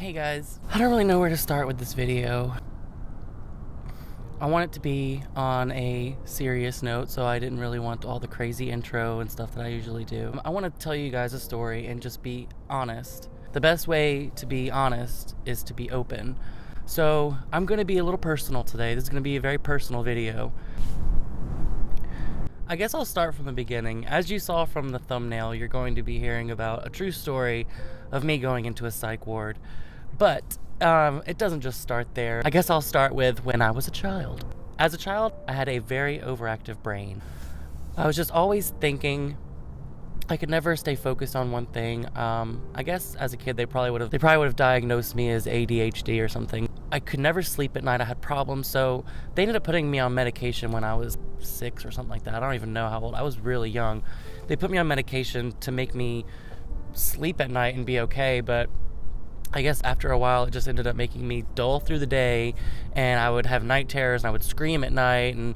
Hey guys, I don't really know where to start with this video. I want it to be on a serious note, so I didn't really want all the crazy intro and stuff that I usually do. I want to tell you guys a story and just be honest. The best way to be honest is to be open. So I'm going to be a little personal today. This is going to be a very personal video. I guess I'll start from the beginning. As you saw from the thumbnail, you're going to be hearing about a true story of me going into a psych ward. But it doesn't just start there. I guess I'll start with when I was a child. As a child, I had a very overactive brain. I was just always thinking. I could never stay focused on one thing. I guess as a kid, they probably would have diagnosed me as ADHD or something. I could never sleep at night. I had problems, so they ended up putting me on medication when I was 6 or something like that. I don't even know how old. I was really young. They put me on medication to make me sleep at night and be okay, but I guess after a while, it just ended up making me dull through the day, and I would have night terrors, and I would scream at night, and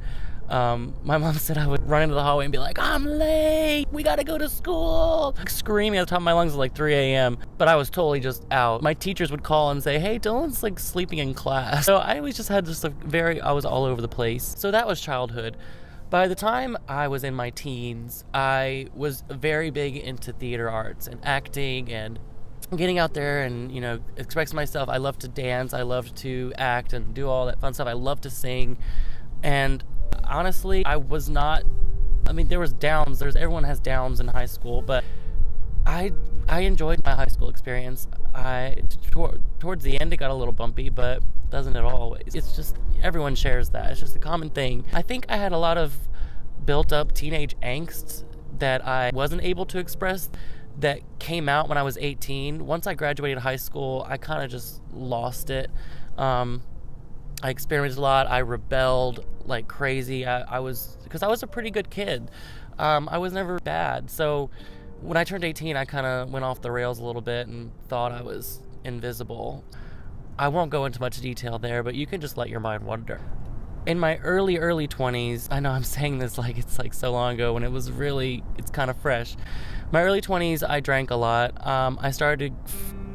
my mom said I would run into the hallway and be like, "I'm late, we gotta go to school," screaming at the top of my lungs at like 3 a.m. But I was totally just out. My teachers would call and say, "Hey, Dylan's like sleeping in class." So I always just had just I was all over the place. So that was childhood. By the time I was in my teens, I was very big into theater arts and acting and getting out there and, expressing myself. I loved to dance. I loved to act and do all that fun stuff. I loved to sing. And honestly, there was downs. Everyone has downs in high school, but I enjoyed my high school experience. Towards the end, it got a little bumpy, but doesn't it always? It's just, everyone shares that. It's just a common thing. I think I had a lot of built up teenage angst that I wasn't able to express that came out when I was 18. Once I graduated high school, I kind of just lost it. I experimented a lot. I rebelled like crazy. Because I was a pretty good kid. I was never bad. So when I turned 18, I kind of went off the rails a little bit and thought I was invisible. I won't go into much detail there, but you can just let your mind wander. In my early 20s, I know I'm saying this like it's like so long ago when it's kind of fresh. My early 20s, I drank a lot. I started to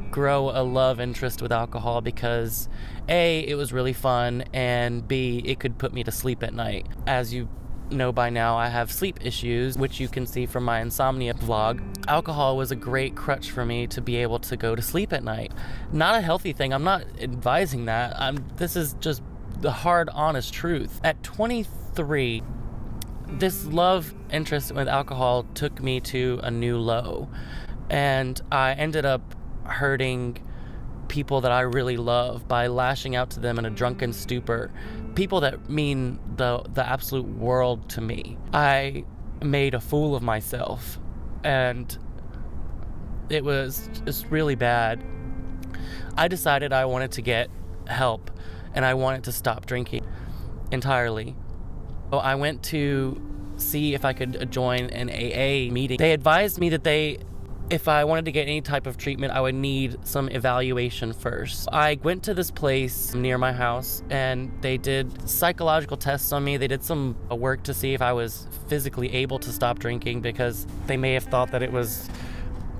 grow a love interest with alcohol because A, it was really fun, and B, it could put me to sleep at night. As you know by now, I have sleep issues, which you can see from my insomnia vlog. Alcohol was a great crutch for me to be able to go to sleep at night. Not a healthy thing. I'm not advising that. This is just the hard, honest truth. At 23, this love interest with alcohol took me to a new low, and I ended up hurting people that I really love by lashing out to them in a drunken stupor. People that mean the absolute world to me. I made a fool of myself, and it was just really bad. I decided I wanted to get help, and I wanted to stop drinking entirely. So I went to see if I could join an AA meeting. They advised me that if I wanted to get any type of treatment, I would need some evaluation first. I went to this place near my house, and they did psychological tests on me. They did some work to see if I was physically able to stop drinking, because they may have thought that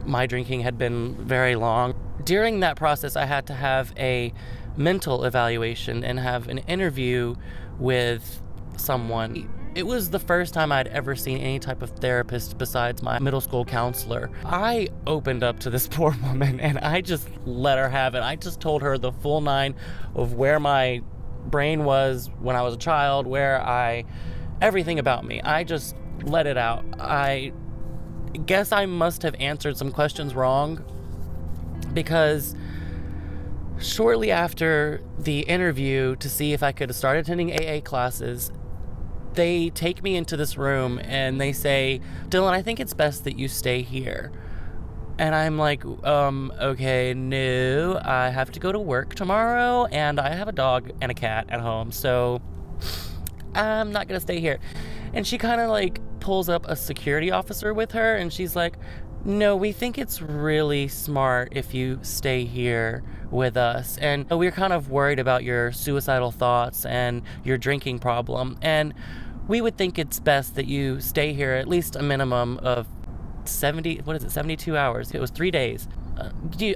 my drinking had been very long. During that process, I had to have a mental evaluation and have an interview with someone. It was the first time I'd ever seen any type of therapist besides my middle school counselor. I opened up to this poor woman, and I just let her have it. I just told her the full nine of where my brain was when I was a child, everything about me. I just let it out. I guess I must have answered some questions wrong, because shortly after the interview to see if I could start attending AA classes, they take me into this room and they say, "Dylan, I think it's best that you stay here." And I'm like, okay, no, I have to go to work tomorrow, and I have a dog and a cat at home, so I'm not gonna stay here. And she kind of like pulls up a security officer with her, and she's like, "No, we think it's really smart if you stay here with us. And we're kind of worried about your suicidal thoughts and your drinking problem. And we would think it's best that you stay here at least a minimum of 72 hours. It was 3 days.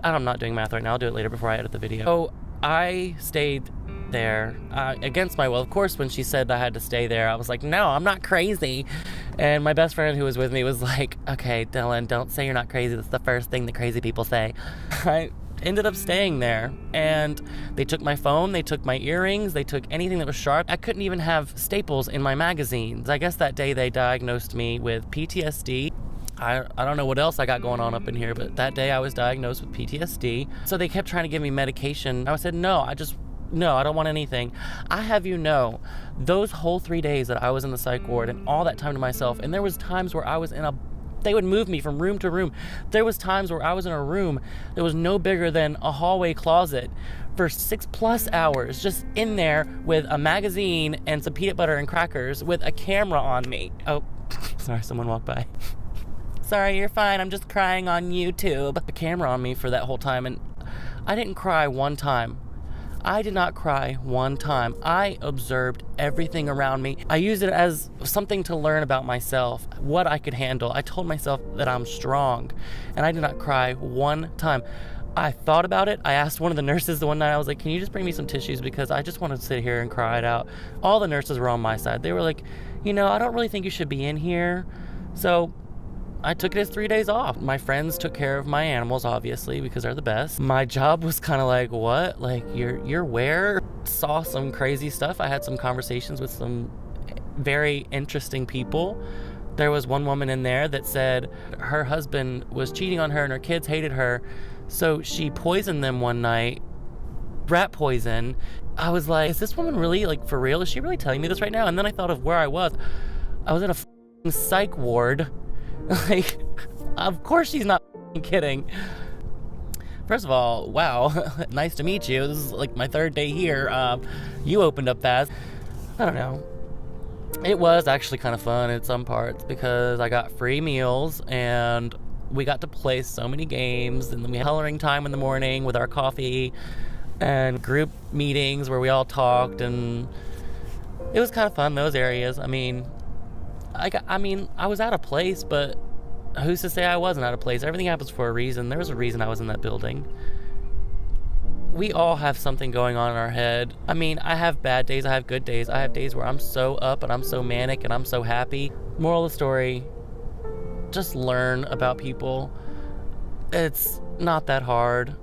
I'm not doing math right now. I'll do it later before I edit the video. So I stayed there against my will. Of course, when she said I had to stay there, I was like, no, I'm not crazy. And my best friend who was with me was like, okay, Dylan, don't say you're not crazy. That's the first thing that crazy people say. I ended up staying there, and they took my phone, they took my earrings, they took anything that was sharp. I couldn't even have staples in my magazines. I guess that day they diagnosed me with PTSD. I don't know what else I got going on up in here, but that day I was diagnosed with PTSD. So they kept trying to give me medication. I said, no, I don't want anything. I have you know, those whole 3 days that I was in the psych ward and all that time to myself, and there was times where I was they would move me from room to room. There was times where I was in a room that was no bigger than a hallway closet for 6+ hours, just in there with a magazine and some peanut butter and crackers with a camera on me. Oh, sorry, someone walked by. Sorry, you're fine. I'm just crying on YouTube. A camera on me for that whole time, and I didn't cry one time. I did not cry one time. I observed everything around me. I used it as something to learn about myself, what I could handle. I told myself that I'm strong, and I did not cry one time. I thought about it. I asked one of the nurses the one night, I was like, can you just bring me some tissues, because I just want to sit here and cry it out. All the nurses were on my side. They were like, I don't really think you should be in here. So I took it as 3 days off. My friends took care of my animals, obviously, because they're the best. My job was kind of like, what? Like, you're where? Saw some crazy stuff. I had some conversations with some very interesting people. There was one woman in there that said her husband was cheating on her and her kids hated her, so she poisoned them one night, rat poison. I was like, is this woman really, like, for real? Is she really telling me this right now? And then I thought of where I was. I was in a psych ward. Like, of course she's not kidding. First of all, wow, nice to meet you. This is like my 3rd day here. You opened up fast. I don't know. It was actually kind of fun in some parts because I got free meals and we got to play so many games, and then we had coloring time in the morning with our coffee and group meetings where we all talked, and it was kind of fun, those areas. I mean, I was out of place, but who's to say I wasn't out of place? Everything happens for a reason. There was a reason I was in that building. We all have something going on in our head. I mean, I have bad days, I have good days. I have days where I'm so up and I'm so manic and I'm so happy. Moral of the story, just learn about people. It's not that hard.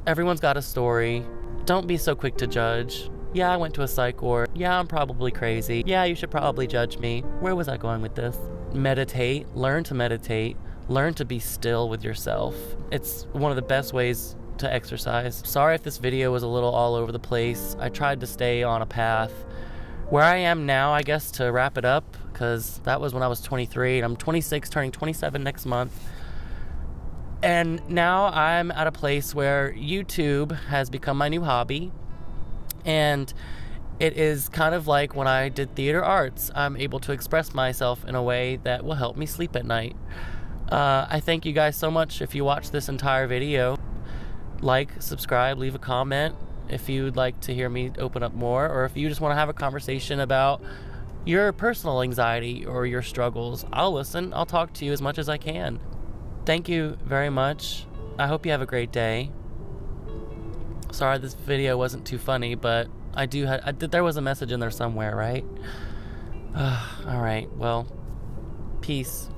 Everyone's got a story. Don't be so quick to judge. Yeah, I went to a psych ward. Yeah, I'm probably crazy. Yeah, you should probably judge me. Where was I going with this? Meditate. Learn to meditate. Learn to be still with yourself. It's one of the best ways to exercise. Sorry if this video was a little all over the place. I tried to stay on a path. Where I am now, I guess, to wrap it up, because that was when I was 23, and I'm 26, turning 27 next month. And now I'm at a place where YouTube has become my new hobby. And it is kind of like when I did theater arts. I'm able to express myself in a way that will help me sleep at night. I thank you guys so much if you watched this entire video. Like, subscribe, leave a comment if you'd like to hear me open up more, or if you just want to have a conversation about your personal anxiety or your struggles. I'll listen. I'll talk to you as much as I can. Thank you very much. I hope you have a great day. Sorry this video wasn't too funny, but there was a message in there somewhere, right? All right, well, peace.